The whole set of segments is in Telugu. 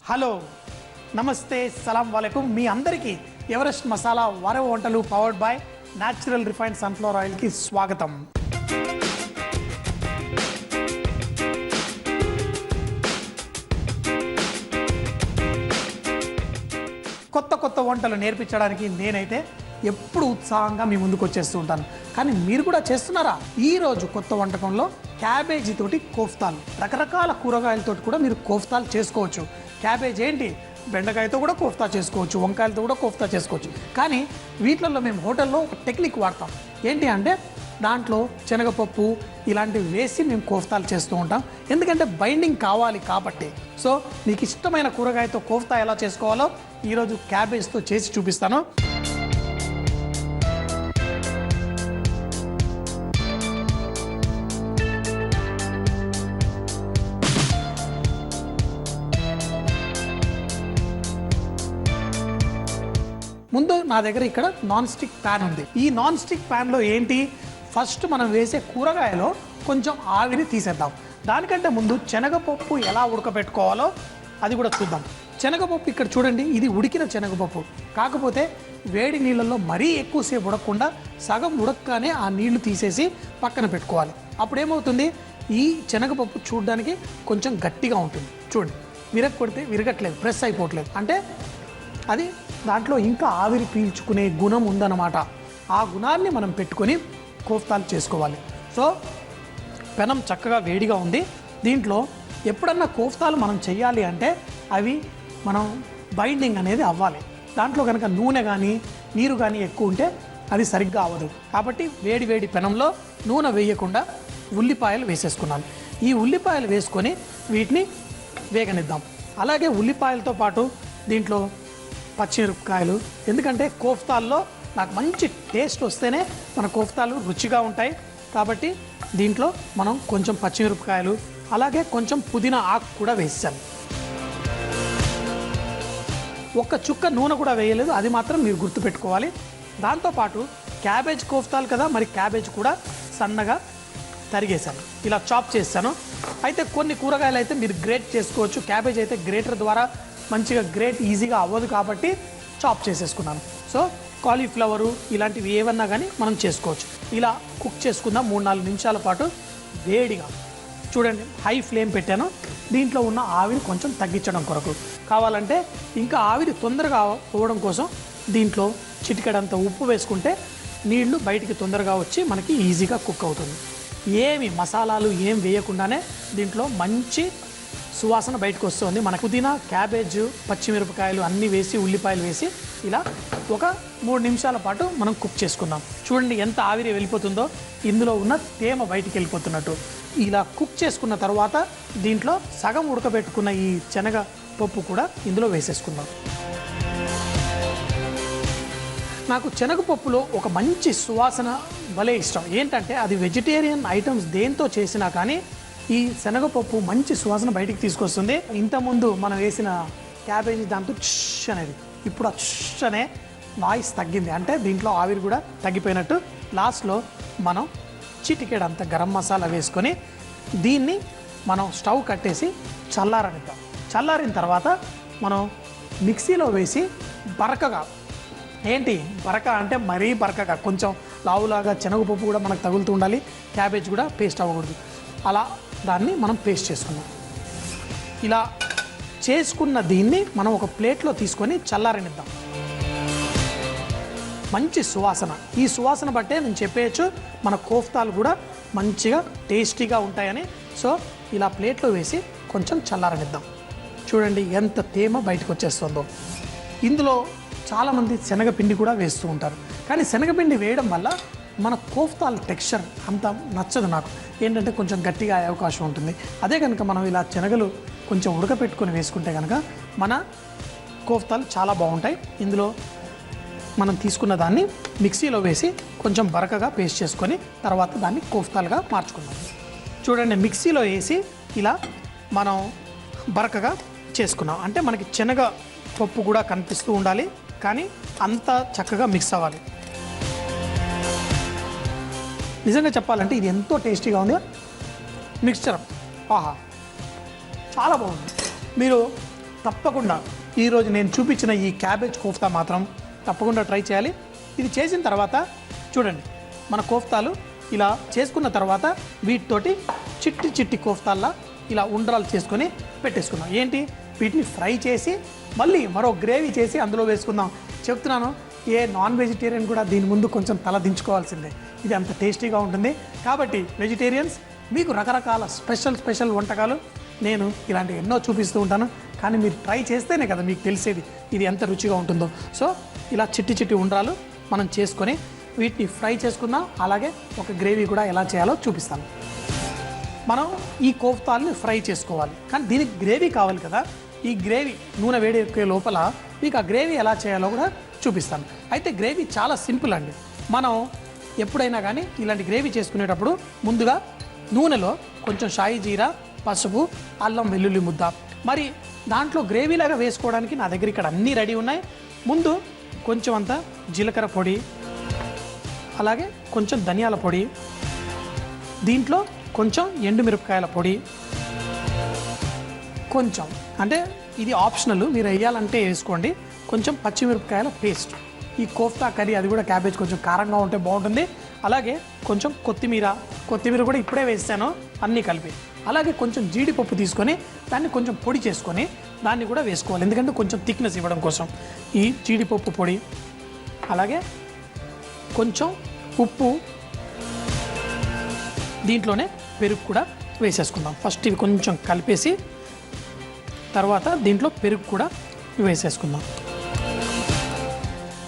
హలో నమస్తే సలాం వాలేకుమ్ మీ అందరికీ ఎవరెస్ట్ మసాలా వారవ వంటలు powered by natural refined sunflower ఆయిల్కి స్వాగతం. కొత్త వంటలు నేర్పించడానికి నేనైతే ఎప్పుడు ఉత్సాహంగా మీ ముందుకు వచ్చేస్తూ ఉంటాను. కానీ మీరు కూడా చేస్తున్నారా? ఈరోజు కొత్త వంటకంలో క్యాబేజీ తోటి కోఫ్తాలు, రకరకాల కూరగాయలతో కూడా మీరు కోఫ్తాలు చేసుకోవచ్చు. క్యాబేజ్ ఏంటి, బెండకాయతో కూడా కోఫ్తా చేసుకోవచ్చు, వంకాయలతో కూడా కోఫ్తా చేసుకోవచ్చు. కానీ వీటిల్లో మేము హోటల్లో ఒక టెక్నిక్ వాడతాం. ఏంటి అంటే దాంట్లో శనగపప్పు ఇలాంటివి వేసి మేము కోఫ్తాలు చేస్తూ ఉంటాం. ఎందుకంటే బైండింగ్ కావాలి కాబట్టి. సో మీకు ఇష్టమైన కూరగాయతో కోఫ్తా ఎలా చేసుకోవాలో ఈరోజు క్యాబేజ్తో చేసి చూపిస్తాను. ముందు నా దగ్గర ఇక్కడ నాన్ స్టిక్ ప్యాన్ ఉంది. ఈ నాన్ స్టిక్ ప్యాన్లో ఏంటి, ఫస్ట్ మనం వేసే కూరగాయలో కొంచెం ఆవిరి తీసేద్దాం. దానికంటే ముందు శనగపప్పు ఎలా ఉడకబెట్టుకోవాలో అది కూడా చూద్దాం. శనగపప్పు ఇక్కడ చూడండి, ఇది ఉడికిన శనగపప్పు. కాకపోతే వేడి నీళ్ళల్లో మరీ ఎక్కువసేపు ఉడకకుండా సగం ఉడకగానే ఆ నీళ్లు తీసేసి పక్కన పెట్టుకోవాలి. అప్పుడేమవుతుంది, ఈ శనగపప్పు చూడడానికి కొంచెం గట్టిగా ఉంటుంది. చూడండి, విరగొడితే విరగట్లేదు, ప్రెస్ అయిపోవట్లేదు. అంటే అది దాంట్లో ఇంకా ఆవిరి పీల్చుకునే గుణం ఉందన్నమాట. ఆ గుణాన్ని మనం పెట్టుకొని కోఫ్తాలు చేసుకోవాలి. సో పెనం చక్కగా వేడిగా ఉంది. దీంట్లో ఎప్పుడన్నా కోఫ్తాలు మనం చేయాలి అంటే అవి మనం బైండింగ్ అనేది అవ్వాలి. దాంట్లో కనుక నూనె కానీ నీరు కానీ ఎక్కువ ఉంటే అది సరిగ్గా అవ్వదు. కాబట్టి వేడి పెనంలో నూనె వేయకుండా ఉల్లిపాయలు వేసేసుకున్నాను. ఈ ఉల్లిపాయలు వేసుకొని వీటిని వేగనిద్దాం. అలాగే ఉల్లిపాయలతో పాటు దీంట్లో పచ్చిమిరపకాయలు, ఎందుకంటే కోఫ్తాల్లో నాకు మంచి టేస్ట్ వస్తేనే మన కోఫ్తాలు రుచిగా ఉంటాయి. కాబట్టి దీంట్లో మనం కొంచెం పచ్చిమిరపకాయలు, అలాగే కొంచెం పుదీనా ఆకు కూడా వేసాను. ఒక్క చుక్క నూనె కూడా వేయలేదు, అది మాత్రం మీరు గుర్తుపెట్టుకోవాలి. దాంతోపాటు క్యాబేజ్ కోఫ్తాలు కదా, మరి క్యాబేజ్ కూడా సన్నగా తరిగేశాను, ఇలా చాప్ చేశాను. అయితే కొన్ని కూరగాయలు అయితే మీరు గ్రేట్ చేసుకోవచ్చు. క్యాబేజ్ అయితే గ్రేటర్ ద్వారా మంచిగా గ్రేట్ ఈజీగా అవ్వదు కాబట్టి చాప్ చేసేసుకున్నాను. సో కాలీఫ్లవరు ఇలాంటివి ఏమన్నా కానీ మనం చేసుకోవచ్చు. ఇలా కుక్ చేసుకుందాం 3-4 నిమిషాల పాటు వేడిగా. చూడండి, హై ఫ్లేమ్ పెట్టాను. దీంట్లో ఉన్న ఆవిరి కొంచెం తగ్గించడం కొరకు. కావాలంటే ఇంకా ఆవిరి తొందరగా పోవడం కోసం దీంట్లో చిటికెడంత ఉప్పు వేసుకుంటే నీళ్లు బయటికి తొందరగా వచ్చి మనకి ఈజీగా కుక్ అవుతుంది. ఏమి మసాలాలు ఏం వేయకుండానే దీంట్లో మంచి సువాసన బయటకు వస్తుంది. మన పుదీనా, క్యాబేజ్, పచ్చిమిరపకాయలు అన్నీ వేసి ఉల్లిపాయలు వేసి ఇలా ఒక 3 నిమిషాల పాటు మనం కుక్ చేసుకుందాం. చూడండి ఎంత ఆవిరి వెళ్ళిపోతుందో, ఇందులో ఉన్న తేమ బయటికి వెళ్ళిపోతున్నట్టు. ఇలా కుక్ చేసుకున్న తర్వాత దీంట్లో సగం ఉడకబెట్టుకున్న ఈ శనగ పప్పు కూడా ఇందులో వేసేసుకుందాం. నాకు శనగపప్పులో ఒక మంచి సువాసన భలే ఇష్టం. ఏంటంటే అది వెజిటేరియన్ ఐటమ్స్ దేంతో చేసినా కానీ ఈ శనగపప్పు మంచి సువాసన బయటికి తీసుకొస్తుంది. ఇంతకుముందు మనం వేసిన క్యాబేజీ దాంతో చుష్ అనేది, ఇప్పుడు ఆ చుష్ అనే వాయిస్ తగ్గింది. అంటే దీంట్లో ఆవిరి కూడా తగ్గిపోయినట్టు. లాస్ట్లో మనం చిటికెడంత గరం మసాలా వేసుకొని దీన్ని మనం స్టవ్ కట్టేసి చల్లారనిద్దాం. చల్లారిన తర్వాత మనం మిక్సీలో వేసి బరకగా, ఏంటి బరక అంటే మరీ బరకగా, కొంచెం లావులాగా శనగపప్పు కూడా మనకు తగులుతూ ఉండాలి, క్యాబేజ్ కూడా పేస్ట్ అవ్వకూడదు. అలా దాన్ని మనం పేస్ట్ చేసుకున్నాం. ఇలా చేసుకున్న దీన్ని మనం ఒక ప్లేట్లో తీసుకొని చల్లారనిద్దాం. మంచి సువాసన, ఈ సువాసన బట్టే నేను చెప్పేయచ్చు మన కోఫ్తాలు కూడా మంచిగా టేస్టీగా ఉంటాయని. సో ఇలా ప్లేట్లో వేసి కొంచెం చల్లారనిద్దాం. చూడండి ఎంత తేమ బయటకు వచ్చేస్తుందో. ఇందులో చాలామంది శనగపిండి కూడా వేస్తూ ఉంటారు. కానీ శనగపిండి వేయడం వల్ల మన కోఫ్తాల టెక్స్చర్ అంత నచ్చదు నాకు. ఏంటంటే కొంచెం గట్టిగా అయ్యే అవకాశం ఉంటుంది. అదే కనుక మనం ఇలా శనగలు కొంచెం ఉడకపెట్టుకొని వేసుకుంటే కనుక మన కోఫ్తాలు చాలా బాగుంటాయి. ఇందులో మనం తీసుకున్న దాన్ని మిక్సీలో వేసి కొంచెం బరకగా పేస్ట్ చేసుకొని తర్వాత దాన్ని కోఫ్తాలుగా మార్చుకుందాం. చూడండి, మిక్సీలో వేసి ఇలా మనం బరకగా చేసుకున్నాం. అంటే మనకి శనగ పప్పు కూడా కనిపిస్తూ ఉండాలి, కానీ అంత చక్కగా మిక్స్ అవ్వాలి. నిజంగా చెప్పాలంటే ఇది ఎంతో టేస్టీగా ఉంది మిక్స్చర్. ఆహా, చాలా బాగుంది. మీరు తప్పకుండా ఈరోజు నేను చూపించిన ఈ క్యాబేజ్ కోఫ్తా మాత్రం తప్పకుండా ట్రై చేయాలి. ఇది చేసిన తర్వాత చూడండి, మన కోఫ్తాలు ఇలా చేసుకున్న తర్వాత వీటితోటి చిట్టి చిట్టి కోఫ్తాల్లా ఇలా ఉండ్రాలు చేసుకొని పెట్టేసుకుందాం. ఏంటి, వీటిని ఫ్రై చేసి మళ్ళీ మరో గ్రేవీ చేసి అందులో వేసుకుందాం. చెప్తున్నాను, ఏ నాన్ వెజిటేరియన్ కూడా దీని ముందు కొంచెం తల దించుకోవాల్సిందే. ఇది అంత టేస్టీగా ఉంటుంది. కాబట్టి వెజిటేరియన్స్, మీకు రకరకాల స్పెషల్ వంటకాలు నేను ఇలాంటివి ఎన్నో చూపిస్తూ ఉంటాను. కానీ మీరు ట్రై చేస్తేనే కదా మీకు తెలిసేది ఇది ఎంత రుచిగా ఉంటుందో. సో ఇలా చిట్టి చిట్టి ఉండ్రాలు మనం చేసుకొని వీటిని ఫ్రై చేసుకుందాం. అలాగే ఒక గ్రేవీ కూడా ఎలా చేయాలో చూపిస్తాను. మనం ఈ కోఫ్తాల్ని ఫ్రై చేసుకోవాలి, కానీ దీనికి గ్రేవీ కావాలి కదా. ఈ గ్రేవీ నూనె వేడి ఎక్కే లోపల మీకు ఆ గ్రేవీ ఎలా చేయాలో కూడా చూపిస్తాను. అయితే గ్రేవీ చాలా సింపుల్ అండి. మనం ఎప్పుడైనా కానీ ఇలాంటి గ్రేవీ చేసుకునేటప్పుడు ముందుగా నూనెలో కొంచెం షాయి జీరా, పసుపు, అల్లం వెల్లుల్లి ముద్ద, మరి దాంట్లో గ్రేవీలాగా వేసుకోవడానికి నా దగ్గర ఇక్కడ అన్నీ రెడీ ఉన్నాయి. ముందు కొంచెం అంత జీలకర్ర పొడి, అలాగే కొంచెం ధనియాల పొడి, దీంట్లో కొంచెం ఎండుమిరపకాయల పొడి, కొంచెం అంటే ఇది ఆప్షనల్, మీరు వేయాలంటే వేసుకోండి, కొంచెం పచ్చిమిరపకాయల పేస్ట్. ఈ కోఫ్తా కర్రీ అది కూడా క్యాబేజ్ కొంచెం కారంగా ఉంటే బాగుంటుంది. అలాగే కొంచెం కొత్తిమీర కూడా ఇప్పుడే వేస్తాను అన్నీ కలిపి. అలాగే కొంచెం జీడిపప్పు తీసుకొని దాన్ని కొంచెం పొడి చేసుకొని దాన్ని కూడా వేసుకోవాలి, ఎందుకంటే కొంచెం థిక్నెస్ ఇవ్వడం కోసం. ఈ జీడిపప్పు పొడి, అలాగే కొంచెం ఉప్పు, దీంట్లోనే పెరుగు కూడా వేసేసుకుందాం. ఫస్ట్ ఇవి కొంచెం కలిపేసి తర్వాత దీంట్లో పెరుగు కూడా వేసేసుకుందాం.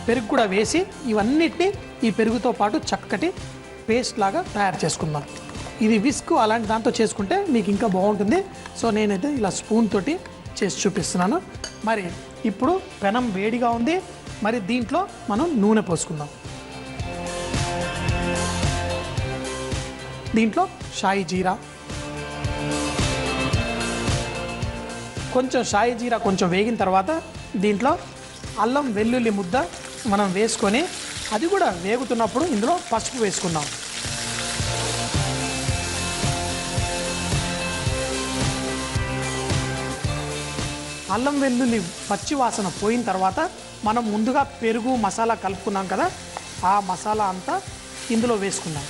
పెరుగు కూడా వేసి ఇవన్నిటిని ఈ పెరుగుతో పాటు చక్కటి పేస్ట్ లాగా తయారు చేసుకుందాం. ఇది విస్క్ అలాంటి దాంతో చేసుకుంటే మీకు ఇంకా బాగుంటుంది. సో నేనైతే ఇలా స్పూన్ తోటి చేసి చూపిస్తున్నాను. మరి ఇప్పుడు పెనం వేడిగా ఉంది, మరి దీంట్లో మనం నూనె పోసుకుందాం. దీంట్లో షాయి జీరా, కొంచెం షాయి జీరా కొంచెం వేగిన తర్వాత దీంట్లో అల్లం వెల్లుల్లి ముద్ద మనం వేసుకొని అది కూడా వేగుతున్నప్పుడు ఇందులో పసుపు వేసుకుందాం. అల్లం వెల్లుల్లి పచ్చి వాసన పోయిన తర్వాత మనం ముందుగా పెరుగు మసాలా కలుపుకున్నాం కదా, ఆ మసాలా అంతా ఇందులో వేసుకుందాం.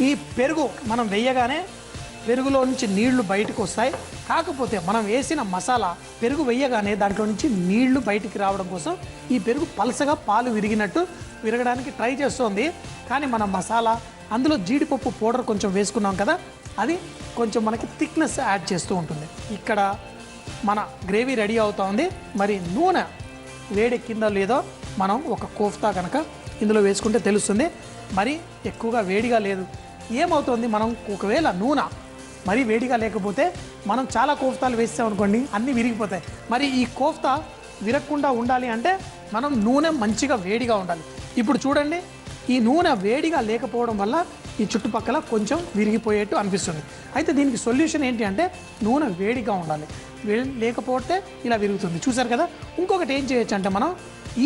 ఈ పెరుగు మనం వేయగానే పెరుగులో నుంచి నీళ్లు బయటకు వస్తాయి. కాకపోతే మనం వేసిన మసాలా పెరుగు వేయగానే దాంట్లో నుంచి నీళ్లు బయటికి రావడం కోసం ఈ పెరుగు పలసగా పాలు విరగడానికి ట్రై చేస్తుంది. కానీ మన మసాలా అందులో జీడిపప్పు పౌడర్ కొంచెం వేసుకున్నాం కదా, అది కొంచెం మనకి థిక్నెస్ యాడ్ చేస్తూ ఉంటుంది. ఇక్కడ మన గ్రేవీ రెడీ అవుతా ఉంది. మరి నూనె వేడెక్కిందో లేదో మనం ఒక కోఫ్తా కనుక ఇందులో వేసుకుంటే తెలుస్తుంది. మరి ఎక్కువగా వేడిగా లేదు. ఏమవుతుంది, మనం ఒకవేళ నూనె మరీ వేడిగా లేకపోతే మనం చాలా కోఫ్తాలు వేస్తామనుకోండి, అన్నీ విరిగిపోతాయి. మరి ఈ కోఫ్తా విరగకుండా ఉండాలి అంటే మనం నూనె మంచిగా వేడిగా ఉండాలి. ఇప్పుడు చూడండి, ఈ నూనె వేడిగా లేకపోవడం వల్ల ఈ చుట్టుపక్కల కొంచెం విరిగిపోయేట్టు అనిపిస్తుంది. అయితే దీనికి సొల్యూషన్ ఏంటి అంటే నూనె వేడిగా ఉండాలి, లేకపోతే ఇలా విరుగుతుంది. చూసారు కదా. ఇంకొకటి ఏం చేయొచ్చు అంటే మనం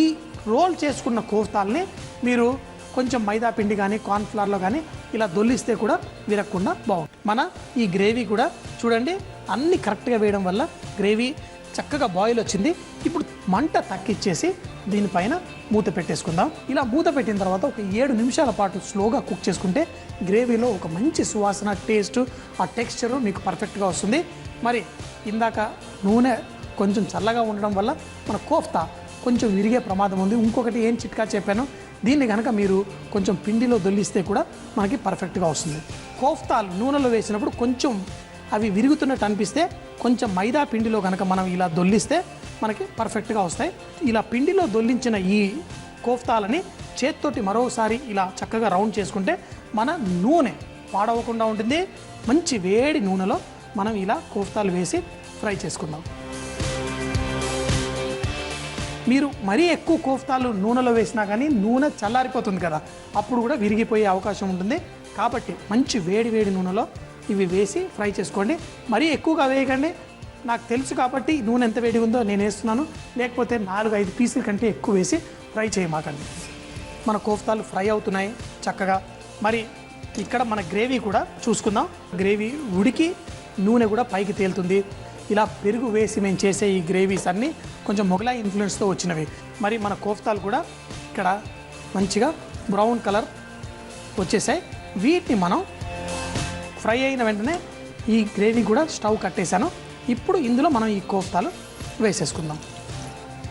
ఈ రోల్ చేసుకున్న కోఫ్తాల్ని మీరు కొంచెం మైదా పిండి కానీ కార్న్ఫ్లవర్లో కానీ ఇలా దొల్లిస్తే కూడా విరగకుండా బాగుంటుంది. మన ఈ గ్రేవీ కూడా చూడండి అన్నీ కరెక్ట్గా వేయడం వల్ల గ్రేవీ చక్కగా బాయిల్ వచ్చింది. ఇప్పుడు మంట తగ్గించేసి దీనిపైన మూత పెట్టేసుకుందాం. ఇలా మూత పెట్టిన తర్వాత ఒక 7 నిమిషాల పాటు స్లోగా కుక్ చేసుకుంటే గ్రేవీలో ఒక మంచి సువాసన, టేస్ట్, ఆ టెక్స్చరు మీకు పర్ఫెక్ట్గా వస్తుంది. మరి ఇందాక నూనె కొంచెం చల్లగా ఉండడం వల్ల మన కోఫ్తా కొంచెం విరిగే ప్రమాదం ఉంది. ఇంకొకటి ఏం చిట్కా చెప్పాను, దీన్ని కనుక మీరు కొంచెం పిండిలో దొల్లిస్తే కూడా మనకి పర్ఫెక్ట్గా వస్తుంది. కోఫ్తాలు నూనెలో వేసినప్పుడు కొంచెం అవి విరుగుతున్నట్టు అనిపిస్తే కొంచెం మైదా పిండిలో కనుక మనం ఇలా దొల్లిస్తే మనకి పర్ఫెక్ట్గా వస్తాయి. ఇలా పిండిలో దొల్లించిన ఈ కోఫ్తాలని చేత్తోటి మరోసారి ఇలా చక్కగా రౌండ్ చేసుకుంటే మన నూనె పాడవకుండా ఉంటుంది. మంచి వేడి నూనెలో మనం ఇలా కోఫ్తాలు వేసి ఫ్రై చేసుకుందాం. మీరు మరీ ఎక్కువ కోఫ్తాలు నూనెలో వేసినా కానీ నూనె చల్లారిపోతుంది కదా, అప్పుడు కూడా విరిగిపోయే అవకాశం ఉంటుంది. కాబట్టి మంచి వేడి నూనెలో ఇవి వేసి ఫ్రై చేసుకోండి. మరీ ఎక్కువగా వేయకండి, నాకు తెలుసు కాబట్టి నూనె ఎంత వేడి ఉందో నేను వేస్తున్నాను. లేకపోతే 4-5 పీసుల కంటే ఎక్కువ వేసి ఫ్రై చేయమాకండి. మన కోఫ్తాలు ఫ్రై అవుతున్నాయి చక్కగా. మరి ఇక్కడ మన గ్రేవీ కూడా చూసుకుందాం. గ్రేవీ ఉడికి నూనె కూడా పైకి తేలుతుంది. ఇలా పెరుగు వేసి మేము చేసే ఈ గ్రేవీస్ అన్నీ కొంచెం మొగలాయి ఇన్ఫ్లుయెన్స్తో వచ్చినవి. మరి మన కోఫ్తాలు కూడా ఇక్కడ మంచిగా బ్రౌన్ కలర్ వచ్చేసాయి. వీటిని మనం ఫ్రై అయిన వెంటనే ఈ గ్రేవీ కూడా స్టవ్ కట్టేశాను. ఇప్పుడు ఇందులో మనం ఈ కోఫ్తాలు వేసేసుకుందాం.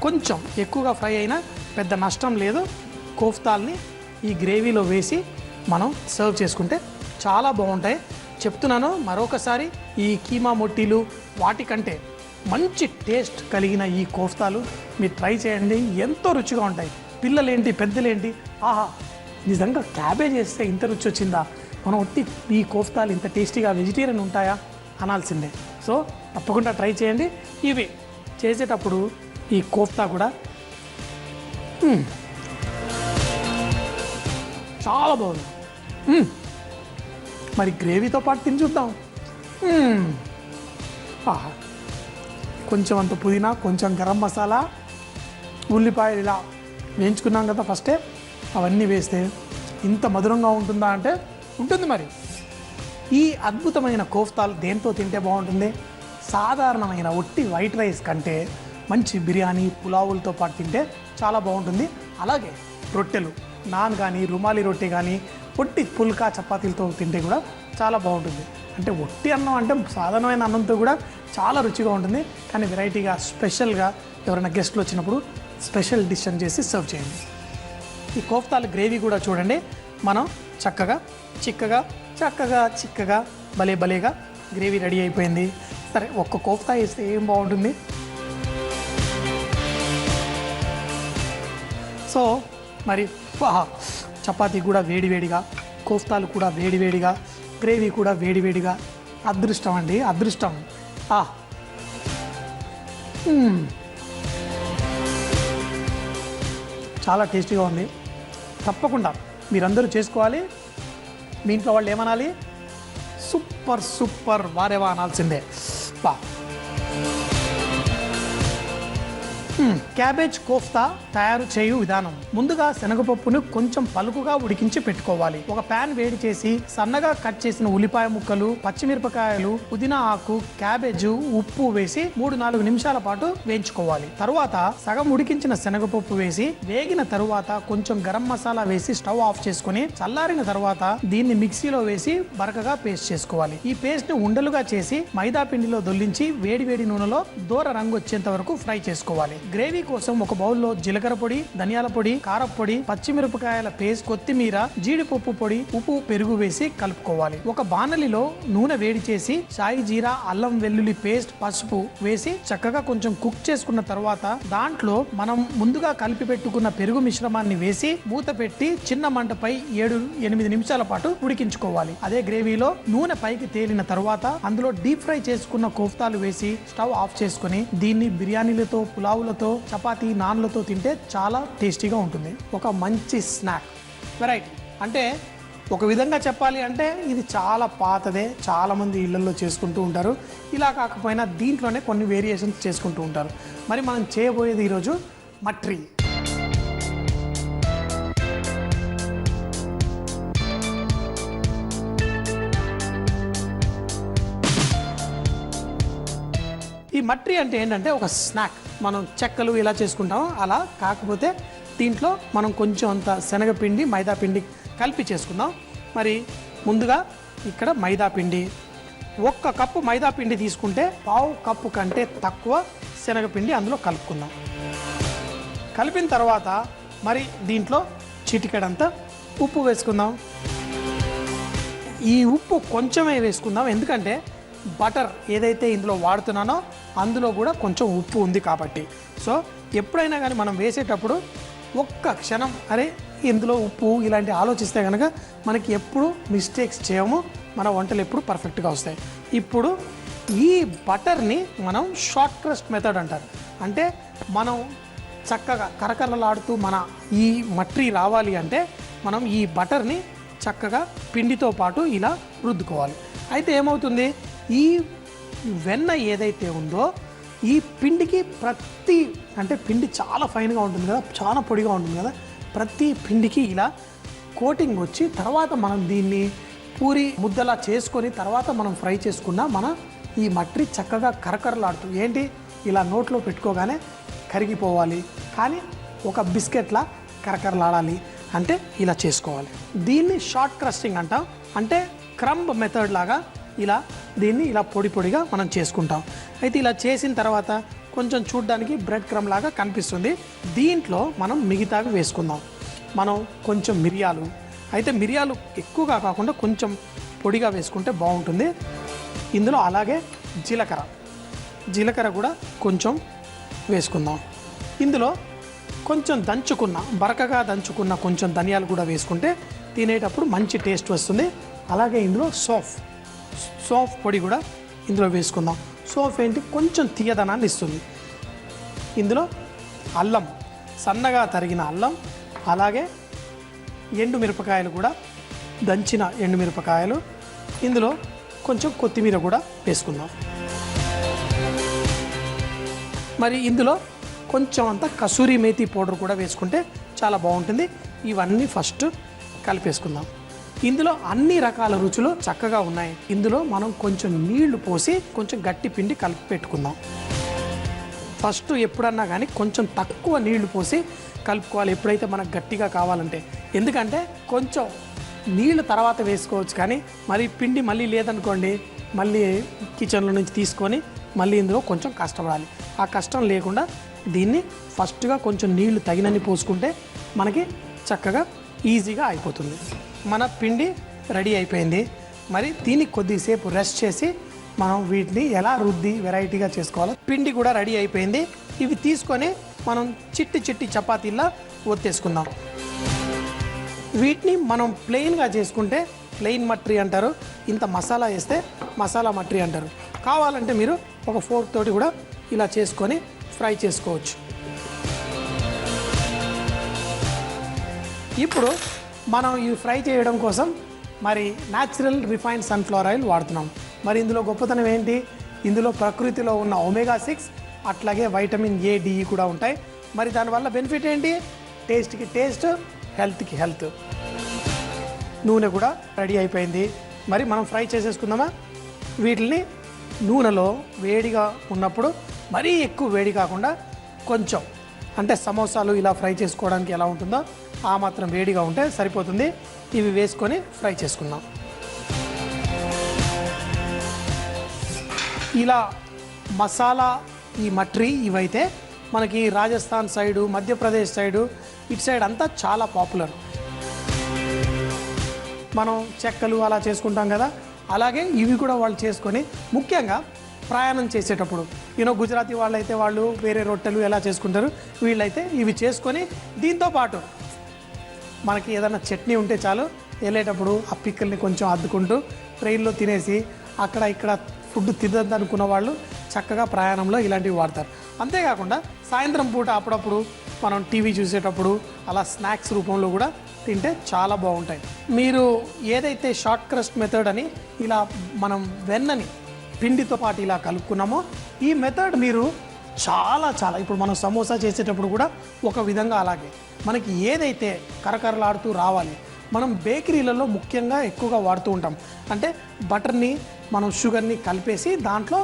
కొంచెం ఎక్కువగా ఫ్రై అయినా పెద్ద నష్టం లేదు. కోఫ్తాల్ని ఈ గ్రేవీలో వేసి మనం సర్వ్ చేసుకుంటే చాలా బాగుంటాయి. చెప్తున్నాను మరొకసారి, ఈ కీమా మొట్టీలు వాటికంటే మంచి టేస్ట్ కలిగిన ఈ కోఫ్తాలు మీరు ట్రై చేయండి. ఎంతో రుచిగా ఉంటాయి. పిల్లలేంటి పెద్దలేంటి, ఆహా నిజంగా క్యాబేజ్ వేస్తే ఇంత రుచి వచ్చిందా, మనం ఒట్టి ఈ కోఫ్తాలు ఇంత టేస్టీగా వెజిటేరియన్ ఉంటాయా అనాల్సిందే. సో తప్పకుండా ట్రై చేయండి. ఇవి చేసేటప్పుడు ఈ కోఫ్తా కూడా చాలా బాగుంది. మరి గ్రేవీతో పాటు తిని చూద్దాం. కొంచెం అంత పుదీనా, కొంచెం గరం మసాలా, ఉల్లిపాయలు ఇలా వేయించుకున్నాం కదా ఫస్టే, అవన్నీ వేస్తే ఇంత మధురంగా ఉంటుందా అంటే ఉంటుంది. మరి ఈ అద్భుతమైన కోఫ్తాలు దేంతో తింటే బాగుంటుంది? సాధారణమైన ఒట్టి వైట్ రైస్ కంటే మంచి బిర్యానీ, పులావులతో పాటు తింటే చాలా బాగుంటుంది. అలాగే రొట్టెలు, నాన్ కానీ, రుమాలి రొట్టె కానీ, ఒట్టి పుల్కా చపాతీలతో తింటే కూడా చాలా బాగుంటుంది. అంటే ఒట్టి అన్నం అంటే సాధారణమైన అన్నంతో కూడా చాలా రుచిగా ఉంటుంది. కానీ వెరైటీగా స్పెషల్గా ఎవరైనా గెస్ట్లు వచ్చినప్పుడు స్పెషల్ డిష్ అని చేసి సర్వ్ చేయండి. ఈ కోఫ్తాల గ్రేవీ కూడా చూడండి, మనం చక్కగా చిక్కగా భలేగా గ్రేవీ రెడీ అయిపోయింది. సరే, ఒక్క కోఫ్తా వేస్తే ఏం బాగుంటుంది? సో మరి చపాతీ కూడా వేడివేడిగా, కోఫ్తాలు కూడా వేడివేడిగా, గ్రేవీ కూడా వేడివేడిగా. అదృష్టం అండి, అదృష్టం. చాలా టేస్టీగా ఉంది. తప్పకుండా మీరందరూ చేసుకోవాలి. మీ ఇంట్లో వాళ్ళు ఏమనాలి? సూపర్ వారేవా అనాల్సిందే. క్యాబేజ్ కోఫ్తా తయారు చేయు విధానం. ముందుగా శనగపప్పును కొంచెం పలుకుగా ఉడికించి పెట్టుకోవాలి. ఒక ప్యాన్ వేడి చేసి సన్నగా కట్ చేసిన ఉల్లిపాయ ముక్కలు, పచ్చిమిరపకాయలు, పుదీనా ఆకు, క్యాబేజ్, ఉప్పు వేసి 3-4 నిమిషాల పాటు వేయించుకోవాలి. తరువాత సగం ఉడికించిన శనగపప్పు వేసి వేగిన తరువాత కొంచెం గరం మసాలా వేసి స్టవ్ ఆఫ్ చేసుకుని చల్లారిన తర్వాత దీన్ని మిక్సీలో వేసి బరకగా పేస్ట్ చేసుకోవాలి. ఈ పేస్ట్ ని ఉండలుగా చేసి మైదా పిండిలో దొల్లించి వేడి నూనెలో దూర రంగు వచ్చేంత వరకు ఫ్రై చేసుకోవాలి. గ్రేవీ కోసం ఒక బౌల్లో జీలకర్ర పొడి, ధనియాల పొడి, కారం పొడి, పచ్చిమిరపకాయల పేస్ట్, కొత్తిమీర, జీడిపప్పు పొడి, ఉప్పు, పెరుగు వేసి కలుపుకోవాలి. ఒక బాణలిలో నూనె వేడి చేసి సాయి జీరా, అల్లం వెల్లుల్లి పేస్ట్, పసుపు వేసి చక్కగా కొంచెం కుక్ చేసుకున్న తర్వాత దాంట్లో మనం ముందుగా కలిపి పెట్టుకున్న పెరుగు మిశ్రమాన్ని వేసి మూత పెట్టి చిన్న మంటపై 7-8 నిమిషాల పాటు ఉడికించుకోవాలి. అదే గ్రేవీలో నూనె పైకి తేలిన తర్వాత అందులో డీప్ ఫ్రై చేసుకున్న కోఫ్తాలు వేసి స్టవ్ ఆఫ్ చేసుకుని దీన్ని బిర్యానీలతో, పులావులతో, చపాతీ, నాన్లతో తింటే చాలా టేస్టీగా ఉంటుంది. ఒక మంచి స్నాక్ వెరైటీ. అంటే ఒక విధంగా చెప్పాలి అంటే ఇది చాలా పాతదే, చాలామంది ఇళ్లలో చేసుకుంటూ ఉంటారు. ఇలా కాకపోయినా దీంట్లోనే కొన్ని వేరియేషన్స్ చేసుకుంటూ ఉంటారు. మరి మనం చేయబోయేది ఈరోజు మట్రీ. ఈ మట్రీ అంటే ఏంటంటే ఒక స్నాక్. మనం చెక్కలు ఇలా చేసుకుంటాం, అలా కాకపోతే దీంట్లో మనం కొంచెం అంత శనగపిండి, మైదా పిండి కలిపి చేసుకుందాం. మరి ముందుగా ఇక్కడ మైదా పిండి, 1 కప్పు మైదా పిండి తీసుకుంటే 1/2 కప్పు కంటే తక్కువ శనగపిండి అందులో కలుపుకుందాం. కలిపిన తర్వాత మరి దీంట్లో చిటికెడంత ఉప్పు వేసుకుందాం. ఈ ఉప్పు కొంచెమే వేసుకుందాం, ఎందుకంటే బటర్ ఏదైతే ఇందులో వాడుతున్నానో అందులో కూడా కొంచెం ఉప్పు ఉంది కాబట్టి. సో ఎప్పుడైనా కానీ మనం వేసేటప్పుడు ఒక్క క్షణం అరే ఇందులో ఉప్పు ఇలాంటి ఆలోచిస్తే కనుక మనకి ఎప్పుడు మిస్టేక్స్ చేయము, మన వంటలు ఎప్పుడు పర్ఫెక్ట్గా వస్తాయి. ఇప్పుడు ఈ బటర్ని మనం షార్ట్ క్రస్ట్ మెథడ్ అంటారు. అంటే మనం చక్కగా కరకరలాడుతూ మన ఈ మట్రీ రావాలి అంటే మనం ఈ బటర్ని చక్కగా పిండితో పాటు ఇలా రుద్దుకోవాలి. అయితే ఏమవుతుంది, ఈ వెన్న ఏదైతే ఉందో ఈ పిండికి అంటే పిండి చాలా ఫైన్గా ఉంటుంది కదా, చాలా పొడిగా ఉంటుంది కదా, ప్రతి పిండికి ఇలా కోటింగ్ వచ్చి తర్వాత మనం దీన్ని పూరి ముద్దలా చేసుకొని తర్వాత మనం ఫ్రై చేసుకున్న మన ఈ మట్రి చక్కగా కరకరలాడుతూ ఏంటి ఇలా నోట్లో పెట్టుకోగానే కరిగిపోవాలి, కానీ ఒక బిస్కెట్లా కరకరలాడాలి అంటే ఇలా చేసుకోవాలి. దీన్ని షార్ట్ క్రస్టింగ్ అంటాం. అంటే క్రంబ్ మెథడ్ లాగా దీన్ని ఇలా పొడి పొడిగా మనం చేసుకుంటాం. అయితే ఇలా చేసిన తర్వాత కొంచెం చూడ్డానికి బ్రెడ్ క్రమ్ లాగా కనిపిస్తుంది. దీంట్లో మనం మిగతావి వేసుకుందాం. మనం కొంచెం మిరియాలు, అయితే మిరియాలు ఎక్కువగా కాకుండా కొంచెం పొడిగా వేసుకుంటే బాగుంటుంది. ఇందులో అలాగే జీలకర్ర కూడా కొంచెం వేసుకుందాం. ఇందులో కొంచెం బరకగా దంచుకున్న కొంచెం ధనియాలు కూడా వేసుకుంటే తినేటప్పుడు మంచి టేస్ట్ వస్తుంది. అలాగే ఇందులో సోఫ్ పొడి కూడా ఇందులో వేసుకుందాం. సోఫ్ ఏంటి, కొంచెం తీయదనాన్ని ఇస్తుంది. ఇందులో అల్లం, సన్నగా తరిగిన అల్లం, అలాగే ఎండుమిరపకాయలు కూడా, దంచిన ఎండుమిరపకాయలు, ఇందులో కొంచెం కొత్తిమీర కూడా వేసుకుందాం. మరి ఇందులో కొంచెం అంత కసూరి మేతి పౌడర్ కూడా వేసుకుంటే చాలా బాగుంటుంది. ఇవన్నీ ఫస్ట్ కలిపేసుకుందాం. ఇందులో అన్ని రకాల రుచులు చక్కగా ఉన్నాయి. ఇందులో మనం కొంచెం నీళ్లు పోసి కొంచెం గట్టి పిండి కలిపి పెట్టుకుందాం. ఫస్ట్ ఎప్పుడన్నా కానీ కొంచెం తక్కువ నీళ్లు పోసి కలుపుకోవాలి, ఎప్పుడైతే మనకు గట్టిగా కావాలంటే. ఎందుకంటే కొంచెం నీళ్లు తర్వాత వేసుకోవచ్చు, కానీ మరి పిండి మళ్ళీ లేదనుకోండి, మళ్ళీ కిచెన్లో నుంచి తీసుకొని మళ్ళీ ఇందులో కొంచెం కష్టపడాలి. ఆ కష్టం లేకుండా దీన్ని ఫస్ట్గా కొంచెం నీళ్లు తగినన్ని పోసుకుంటే మనకి చక్కగా ఈజీగా అయిపోతుంది. మన పిండి రెడీ అయిపోయింది. మరి దీన్ని కొద్దిసేపు రెస్ట్ చేసి మనం వీటిని ఎలా రుద్ది వెరైటీగా చేసుకోవాలో. పిండి కూడా రెడీ అయిపోయింది. ఇవి తీసుకొని మనం చిట్టి చపాతీలా ఒత్తేసుకుందాం. వీటిని మనం ప్లెయిన్గా చేసుకుంటే ప్లెయిన్ మట్రి అంటారు. ఇంత మసాలా వేస్తే మసాలా మట్రి అంటారు. కావాలంటే మీరు ఒక ఫోర్క్ తోటి కూడా ఇలా చేసుకొని ఫ్రై చేసుకోవచ్చు. ఇప్పుడు మనం ఇవి ఫ్రై చేయడం కోసం మరి న్యాచురల్ రిఫైన్డ్ సన్ఫ్లవర్ ఆయిల్ వాడుతున్నాం. మరి ఇందులో గొప్పతనం ఏంటి, ఇందులో ప్రకృతిలో ఉన్న ఒమేగా-6 అట్లాగే వైటమిన్ ఏ, డి కూడా ఉంటాయి. మరి దానివల్ల బెనిఫిట్ ఏంటి, టేస్ట్కి టేస్ట్, హెల్త్కి హెల్త్. నూనె కూడా రెడీ అయిపోయింది. మరి మనం ఫ్రై చేసేసుకుందామా. వీటిని నూనెలో వేడిగా ఉన్నప్పుడు, మరీ ఎక్కువ వేడి కాకుండా కొంచెం, అంటే సమోసాలు ఇలా ఫ్రై చేసుకోవడానికి ఎలా ఉంటుందో ఆ మాత్రం వేడిగా ఉంటే సరిపోతుంది. ఇవి వేసుకొని ఫ్రై చేసుకుందాం. ఇలా మసాలా ఈ మట్రి ఇవైతే మనకి రాజస్థాన్ సైడు, మధ్యప్రదేశ్ సైడు, ఇటు సైడ్ అంతా చాలా పాపులర్. మనం చెక్కలు అలా చేసుకుంటాం కదా, అలాగే ఇవి కూడా వాళ్ళు చేసుకొని ముఖ్యంగా ప్రయాణం చేసేటప్పుడు, గుజరాతీ వాళ్ళైతే వాళ్ళు వేరే రొట్టెలు ఎలా చేసుకుంటారు, వీళ్ళైతే ఇవి చేసుకొని దీంతో పాటు మనకి ఏదైనా చట్నీ ఉంటే చాలు, వెళ్ళేటప్పుడు ఆ పిక్కల్ని కొంచెం అద్దుకుంటూ ట్రైన్లో తినేసి అక్కడ ఇక్కడ ఫుడ్ తినదనుకున్న వాళ్ళు చక్కగా ప్రయాణంలో ఇలాంటివి వాడతారు. అంతేకాకుండా సాయంత్రం పూట అప్పుడప్పుడు మనం టీవీ చూసేటప్పుడు అలా స్నాక్స్ రూపంలో కూడా తింటే చాలా బాగుంటాయి. మీరు ఏదైతే షార్ట్ క్రస్ట్ మెథడ్ అని ఇలా మనం వెన్నని పిండితో పాటు ఇలా కలుపుకున్నామో, ఈ మెథడ్ మీరు చాలా ఇప్పుడు మనం సమోసా చేసేటప్పుడు కూడా ఒక విధంగా అలాగే మనకి ఏదైతే కరకరలాడుతూ రావాలి, మనం బేకరీలలో ముఖ్యంగా ఎక్కువగా వాడుతూ ఉంటాం. అంటే బటర్ని మనం షుగర్ని కలిపేసి దాంట్లో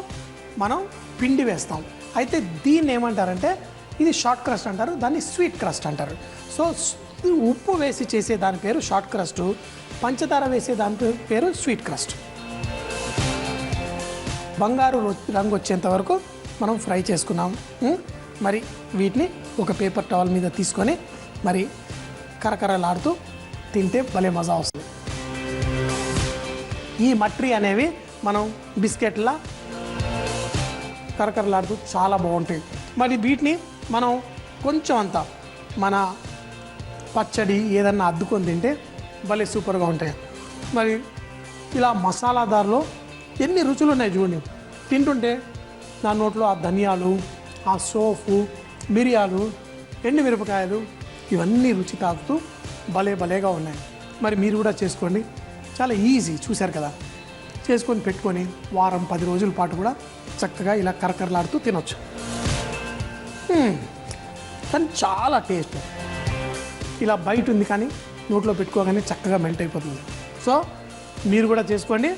మనం పిండి వేస్తాం. అయితే దీన్ని ఏమంటారంటే ఇది షార్ట్ క్రస్ట్ అంటారు, దాన్ని స్వీట్ క్రస్ట్ అంటారు. సో ఉప్పు వేసి చేసే దాని పేరు షార్ట్ క్రస్ట్, పంచదార వేసే దాని పేరు స్వీట్ క్రస్ట్. బంగారు రంగు వచ్చేంత వరకు మనం ఫ్రై చేసుకున్నాం. మరి వీటిని ఒక పేపర్ టవల్ మీద తీసుకొని మరి కరకరలాడుతూ తింటే భలే మజా వస్తుంది. ఈ మట్రి అనేవి మనం బిస్కెట్లా కరకరలాడుతూ చాలా బాగుంటాయి. మరి వీటిని మనం కొంచెం అంత మన పచ్చడి ఏదన్నా అద్దుకొని తింటే భలే సూపర్గా ఉంటాయి. మరి ఇలా మసాలాదారులో ఎన్ని రుచులు ఉన్నాయి చూడండి. తింటుంటే నా నోట్లో ఆ ధనియాలు, ఆ సోఫు, మిరియాలు, ఎండుమిరపకాయలు ఇవన్నీ రుచి తాకుతూ భలేగా ఉన్నాయి. మరి మీరు కూడా చేసుకోండి, చాలా ఈజీ. చూశారు కదా, చేసుకొని పెట్టుకొని వారం 10 రోజుల పాటు కూడా చక్కగా ఇలా కరకరలాడుతూ తినొచ్చు. కానీ చాలా టేస్ట్. ఇలా బయట ఉంది కానీ నోట్లో పెట్టుకోగానే చక్కగా మెల్ట్ అయిపోతుంది. సో మీరు కూడా చేసుకోండి.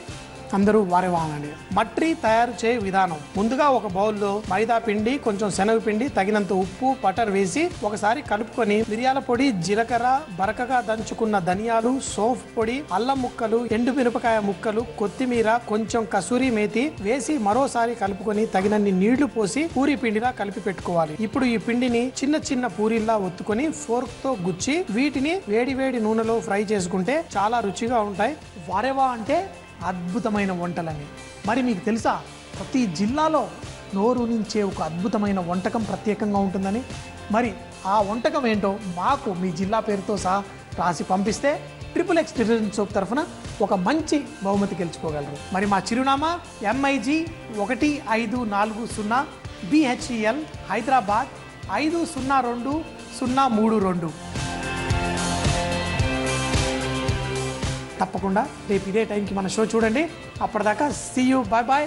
అందరూ వారేవా అనండి. మట్రి తయారు చేయ విధానం. ముందుగా ఒక బౌల్లో మైదా పిండి, కొంచెం శనగపిండి, తగినంత ఉప్పు, బటర్ వేసి ఒకసారి కలుపుకొని మిరియాల పొడి, జీలకర్ర, బరకగా దంచుకున్న ధనియాలు, సోంఫ్ పొడి, అల్లం ముక్కలు, ఎండు మిరపకాయ ముక్కలు, కొత్తిమీర, కొంచెం కసూరి మేతి వేసి మరోసారి కలుపుకొని తగినన్ని నీళ్లు పోసి పూరి పిండిలా కలిపి పెట్టుకోవాలి. ఇప్పుడు ఈ పిండిని చిన్న చిన్న పూరీల్లా ఒత్తుకొని ఫోర్క్ తో గుచ్చి వీటిని వేడి వేడి నూనెలో ఫ్రై చేసుకుంటే చాలా రుచిగా ఉంటాయి. వారేవా అంటే అద్భుతమైన వంటలని. మరి మీకు తెలుసా ప్రతి జిల్లాలో నోరు నుంచే ఒక అద్భుతమైన వంటకం ప్రత్యేకంగా ఉంటుందని? మరి ఆ వంటకం ఏంటో మాకు మీ జిల్లా పేరుతో సహా రాసి పంపిస్తే XXX డిటర్జెంట్ సోప్ తరఫున ఒక మంచి బహుమతి గెలుచుకోగలరు. మరి మా చిరునామా MIG 1540 BHEL హైదరాబాద్ 502032. తప్పకుండా రేపు ఇదే టైంకి మన షో చూడండి. అప్పటిదాకా సీ యూ, బాయ్ బాయ్.